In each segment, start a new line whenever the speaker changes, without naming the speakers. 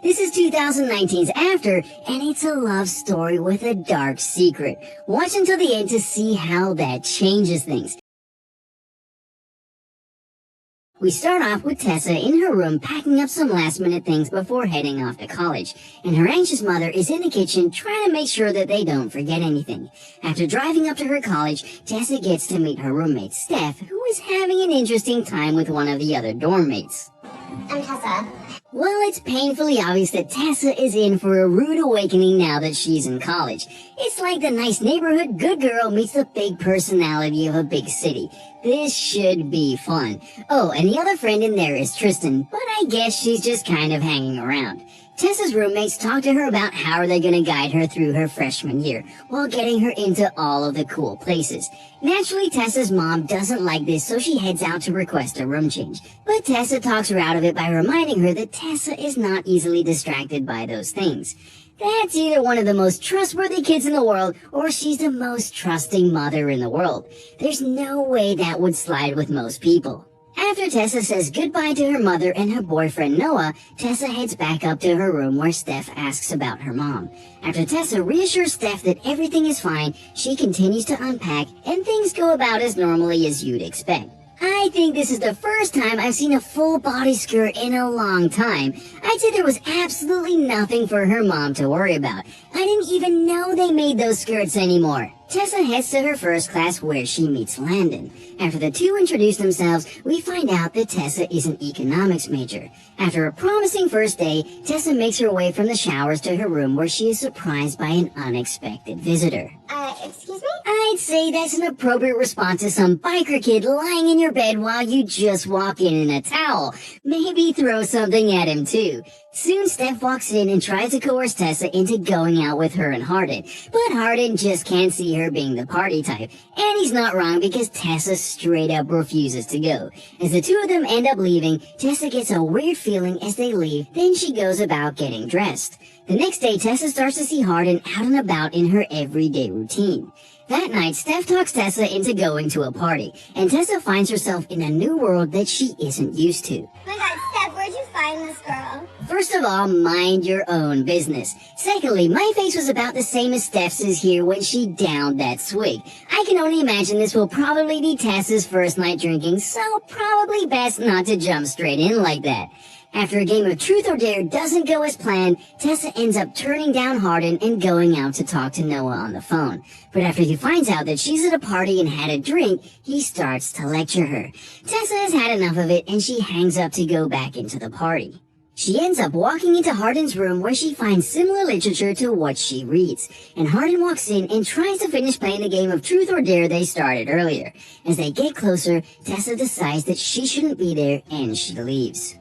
This is 2019's After, and it's a love story with a dark secret. Watch until the end to see how that changes things. We start off with Tessa in her room packing up some last-minute things before heading off to college, and her anxious mother is in the kitchen trying to make sure that they don't forget anything. After driving up to her college, Tessa gets to meet her roommate, Steph, who is having an interesting time with one of the other dorm mates.
I'm Tessa.
Well, it's painfully obvious that Tessa is in for a rude awakening now that she's in college. It's like the nice neighborhood good girl meets the big personality of a big city. This should be fun. Oh, and the other friend in there is Tristan, but I guess she's just kind of hanging around. Tessa's roommates talk to her about how are they going to guide her through her freshman year, while getting her into all of the cool places. Naturally, Tessa's mom doesn't like this, so she heads out to request a room change. But Tessa talks her out of it by reminding her that Tessa is not easily distracted by those things. That's either one of the most trustworthy kids in the world, or she's the most trusting mother in the world. There's no way that would slide with most people. After Tessa says goodbye to her mother and her boyfriend Noah, Tessa heads back up to her room where Steph asks about her mom. After Tessa reassures Steph that everything is fine, she continues to unpack and things go about as normally as you'd expect. I think this is the first time I've seen a full body skirt in a long time. I'd say there was absolutely nothing for her mom to worry about. I didn't even know they made those skirts anymore. Tessa heads to her first class where she meets Landon. After the two introduce themselves, we find out that Tessa is an economics major. After a promising first day, Tessa makes her way from the showers to her room where she is surprised by an unexpected visitor.
Excuse me?
I'd say that's an appropriate response to some biker kid lying in your bed while you just walk in a towel. Maybe throw something at him too. Soon Steph walks in and tries to coerce Tessa into going out with her and Hardin, but Hardin just can't see her being the party type, and he's not wrong because Tessa straight up refuses to go. As the two of them end up leaving, Tessa gets a weird feeling as they leave, then she goes about getting dressed. The next day, Tessa starts to see Hardin out and about in her everyday routine. That night, Steph talks Tessa into going to a party, and Tessa finds herself in a new world that she isn't used to.
Oh my god, Steph, where'd you find this girl?
First of all, mind your own business. Secondly, my face was about the same as Steph's is here when she downed that swig. I can only imagine this will probably be Tessa's first night drinking, so probably best not to jump straight in like that. After a game of Truth or Dare doesn't go as planned, Tessa ends up turning down Hardin and going out to talk to Noah on the phone. But after he finds out that she's at a party and had a drink, he starts to lecture her. Tessa has had enough of it and she hangs up to go back into the party. She ends up walking into Hardin's room where she finds similar literature to what she reads. And Hardin walks in and tries to finish playing the game of Truth or Dare they started earlier. As they get closer, Tessa decides that she shouldn't be there and she leaves.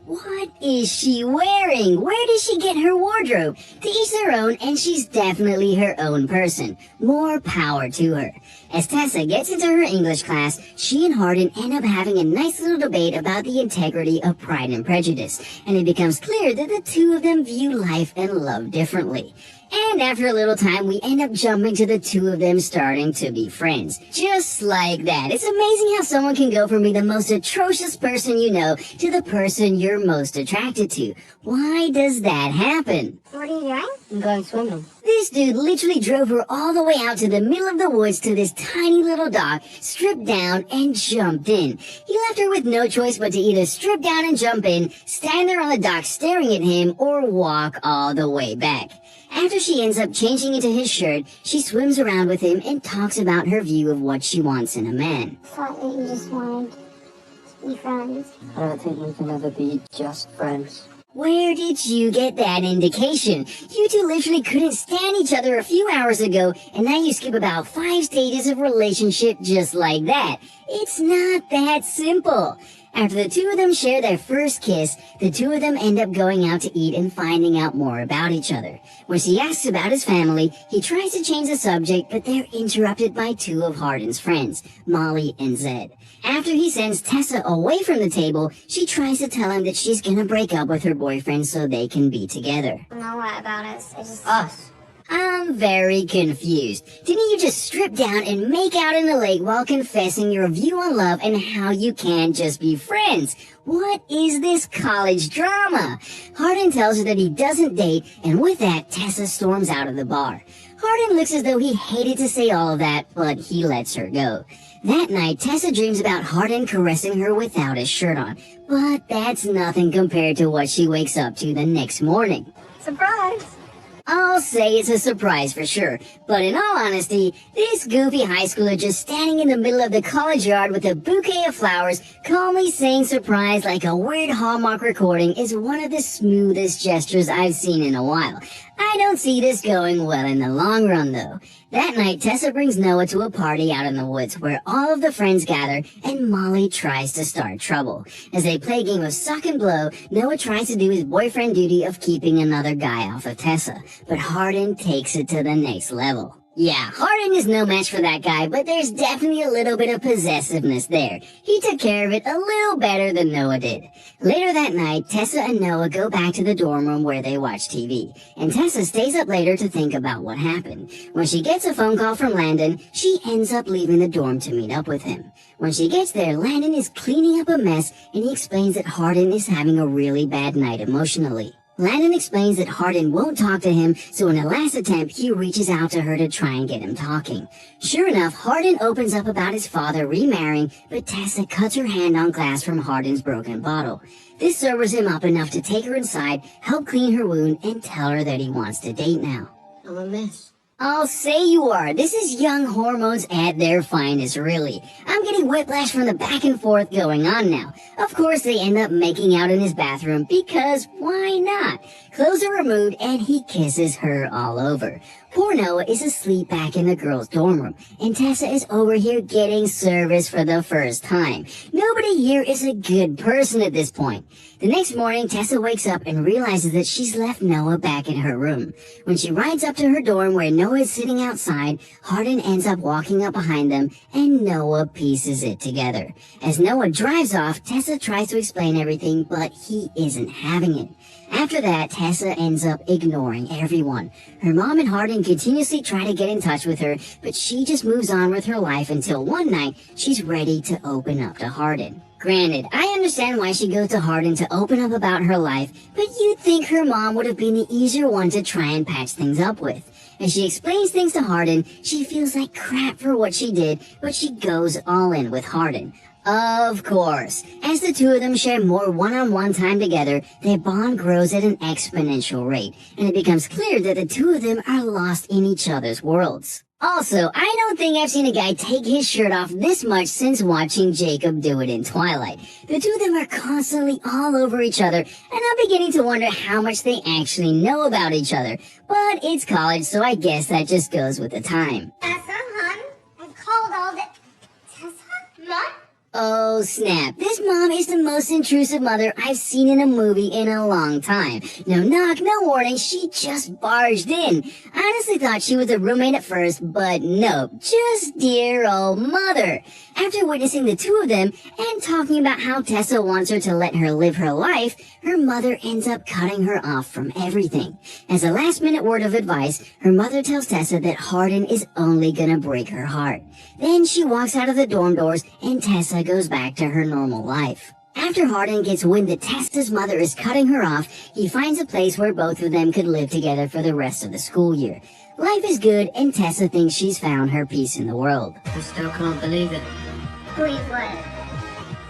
What is she wearing? Where did she get her wardrobe? To each their own, and she's definitely her own person. More power to her. As Tessa gets into her English class, she and Hardin end up having a nice little debate about the integrity of Pride and Prejudice, and it becomes clear that the two of them view life and love differently. And after a little time, we end up jumping to the two of them starting to be friends. Just like that. It's amazing how someone can go from being the most atrocious person you know to the person you're most attracted to. Why does that happen?
What are you doing?
I'm going swimming.
This dude literally drove her all the way out to the middle of the woods to this tiny little dock, stripped down, and jumped in. He left her with no choice but to either strip down and jump in, stand there on the dock staring at him, or walk all the way back. After she ends up changing into his shirt, she swims around with him and talks about her view of what she wants in a man.
I thought that you just wanted to be friends.
I don't think we can ever be just friends.
Where did you get that indication? You two literally couldn't stand each other a few hours ago, and now you skip about 5 stages of relationship just like that. It's not that simple. After the two of them share their first kiss, the two of them end up going out to eat and finding out more about each other. When she asks about his family, he tries to change the subject, but they're interrupted by two of Hardin's friends, Molly and Zed. After he sends Tessa away from the table, she tries to tell him that she's gonna break up with her boyfriend so they can be together.
No, what about us?
Us.
I'm very confused. Didn't you just strip down and make out in the lake while confessing your view on love and how you can't just be friends? What is this college drama? Hardin tells her that he doesn't date, and with that, Tessa storms out of the bar. Hardin looks as though he hated to say all of that, but he lets her go. That night, Tessa dreams about Hardin caressing her without his shirt on, but that's nothing compared to what she wakes up to the next morning.
Surprise!
I'll say it's a surprise for sure, but in all honesty, this goofy high schooler just standing in the middle of the college yard with a bouquet of flowers, calmly saying surprise like a weird Hallmark recording is one of the smoothest gestures I've seen in a while. I don't see this going well in the long run though. That night, Tessa brings Noah to a party out in the woods where all of the friends gather and Molly tries to start trouble. As they play a game of suck and blow, Noah tries to do his boyfriend duty of keeping another guy off of Tessa, but Hardin takes it to the next level. Yeah, Hardin is no match for that guy, but there's definitely a little bit of possessiveness there. He took care of it a little better than Noah did. Later that night, Tessa and Noah go back to the dorm room where they watch TV, and Tessa stays up later to think about what happened. When she gets a phone call from Landon, she ends up leaving the dorm to meet up with him. When she gets there, Landon is cleaning up a mess, and he explains that Hardin is having a really bad night emotionally. Landon explains that Hardin won't talk to him, so in a last attempt, he reaches out to her to try and get him talking. Sure enough, Hardin opens up about his father remarrying, but Tessa cuts her hand on glass from Hardin's broken bottle. This sobers him up enough to take her inside, help clean her wound, and tell her that he wants to date now.
I'm a mess.
I'll say you are. This is young hormones at their finest, really. I'm getting whiplash from the back and forth going on now. Of course, they end up making out in his bathroom because why not? Clothes are removed and he kisses her all over. Poor Noah is asleep back in the girls' dorm room, and Tessa is over here getting service for the first time. Nobody here is a good person at this point. The next morning, Tessa wakes up and realizes that she's left Noah back in her room. When she rides up to her dorm where Noah is sitting outside, Hardin ends up walking up behind them, and Noah pieces it together. As Noah drives off, Tessa tries to explain everything, but he isn't having it. After that, Tessa ends up ignoring everyone. Her mom and Hardin continuously try to get in touch with her, but she just moves on with her life until one night she's ready to open up to Hardin. Granted, I understand why she goes to Hardin to open up about her life, but you'd think her mom would have been the easier one to try and patch things up with. As she explains things to Hardin, she feels like crap for what she did, but she goes all in with Hardin. Of course. As the two of them share more one-on-one time together, their bond grows at an exponential rate, and it becomes clear that the two of them are lost in each other's worlds. Also, I don't think I've seen a guy take his shirt off this much since watching Jacob do it in Twilight. The two of them are constantly all over each other, and I'm beginning to wonder how much they actually know about each other. But it's college, so I guess that just goes with the time.
Tessa, hon, I've called all the... Tessa? Mom?
Oh snap, this mom is the most intrusive mother I've seen in a movie in a long time. No knock, no warning, she just barged in. I honestly thought she was a roommate at first, but nope, just dear old mother. After witnessing the two of them and talking about how Tessa wants her to let her live her life, her mother ends up cutting her off from everything. As a last-minute word of advice, her mother tells Tessa that Hardin is only gonna break her heart. Then she walks out of the dorm doors and Tessa goes back to her normal life. After Hardin gets wind that Tessa's mother is cutting her off, he finds a place where both of them could live together for the rest of the school year. Life is good and Tessa thinks she's found her peace in the world.
I still can't believe it.
Believe what?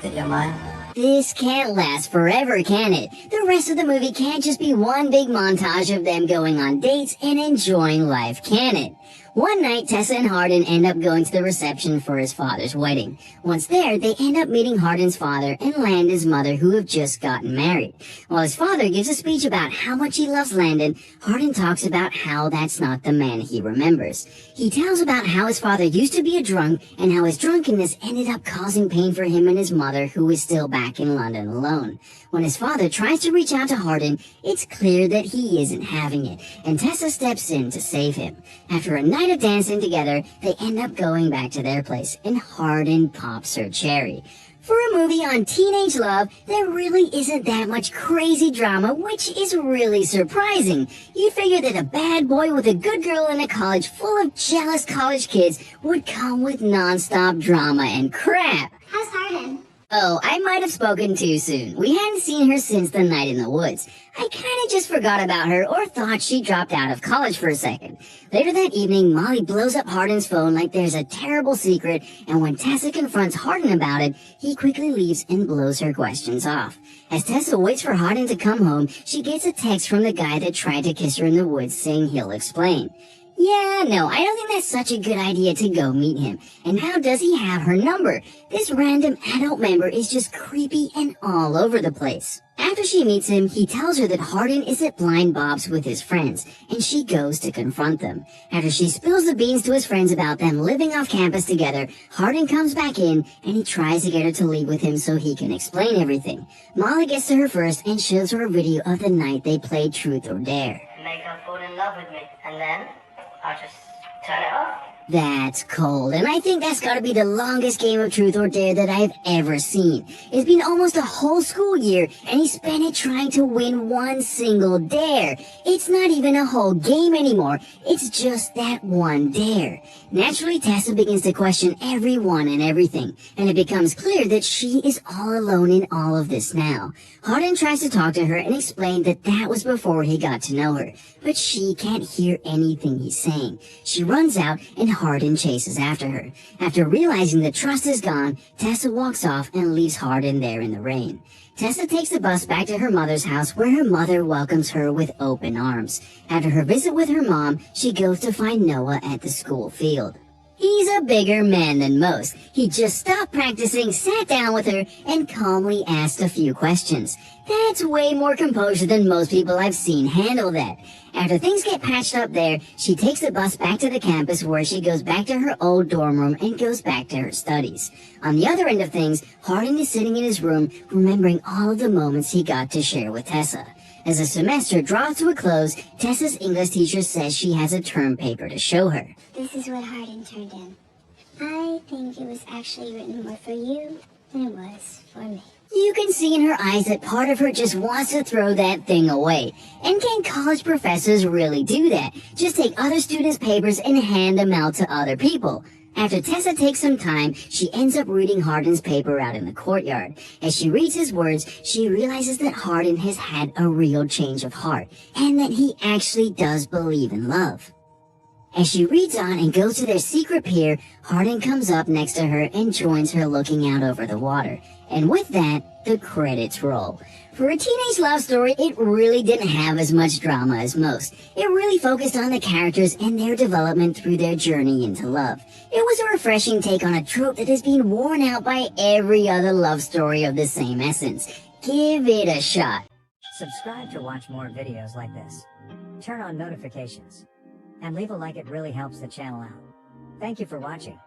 That you're mine.
This can't last forever, can it? The rest of the movie can't just be one big montage of them going on dates and enjoying life, can it? One night, Tessa and Hardin end up going to the reception for his father's wedding. Once there, they end up meeting Hardin's father and Landon's mother, who have just gotten married. While his father gives a speech about how much he loves Landon, Hardin talks about how that's not the man he remembers. He tells about how his father used to be a drunk and how his drunkenness ended up causing pain for him and his mother, who is still back in London alone. When his father tries to reach out to Hardin, it's clear that he isn't having it, and Tessa steps in to save him. After a night of dancing together, they end up going back to their place, and Hardin pops her cherry. For a movie on teenage love, there really isn't that much crazy drama, which is really surprising. You'd figure that a bad boy with a good girl in a college full of jealous college kids would come with non-stop drama and crap.
How's Hardin?
Oh, I might have spoken too soon. We hadn't seen her since the night in the woods. I kinda just forgot about her or thought she dropped out of college for a second. Later that evening, Molly blows up Hardin's phone like there's a terrible secret, and when Tessa confronts Hardin about it, he quickly leaves and blows her questions off. As Tessa waits for Hardin to come home, she gets a text from the guy that tried to kiss her in the woods saying he'll explain. Yeah, no, I don't think that's such a good idea to go meet him. And how does he have her number? This random adult member is just creepy and all over the place. After she meets him, he tells her that Hardin is at Blind Bob's with his friends, and she goes to confront them. After she spills the beans to his friends about them living off campus together, Hardin comes back in, and he tries to get her to leave with him so he can explain everything. Molly gets to her first and shows her a video of the night they played Truth or Dare.
Make her fall in love with me, and then I'll just turn it off.
That's cold, and I think that's gotta be the longest game of Truth or Dare that I've ever seen. It's been almost a whole school year, and he spent it trying to win one single dare. It's not even a whole game anymore, it's just that one dare. Naturally, Tessa begins to question everyone and everything, and it becomes clear that she is all alone in all of this now. Hardin tries to talk to her and explain that that was before he got to know her, but she can't hear anything he's saying. She runs out, and Hardin chases after her. After realizing the trust is gone, Tessa walks off and leaves Hardin there in the rain. Tessa takes the bus back to her mother's house where her mother welcomes her with open arms. After her visit with her mom, she goes to find Noah at the school field. He's a bigger man than most. He just stopped practicing, sat down with her, and calmly asked a few questions. That's way more composure than most people I've seen handle that. After things get patched up there, she takes the bus back to the campus where she goes back to her old dorm room and goes back to her studies. On the other end of things, Hardin is sitting in his room, remembering all of the moments he got to share with Tessa. As the semester draws to a close, Tessa's English teacher says she has a term paper to show her.
This is what Hardin turned in. I think it was actually written more for you than it was for me.
You can see in her eyes that part of her just wants to throw that thing away. And can college professors really do that? Just take other students' papers and hand them out to other people. After Tessa takes some time, she ends up reading Hardin's paper out in the courtyard. As she reads his words, she realizes that Hardin has had a real change of heart, and that he actually does believe in love. As she reads on and goes to their secret pier, Hardin comes up next to her and joins her looking out over the water. And with that, the credits roll. For a teenage love story, it really didn't have as much drama as most. It really focused on the characters and their development through their journey into love. It was a refreshing take on a trope that has been worn out by every other love story of the same essence. Give it a shot.
Subscribe to watch more videos like this. Turn on notifications. And leave a like, it really helps the channel out. Thank you for watching.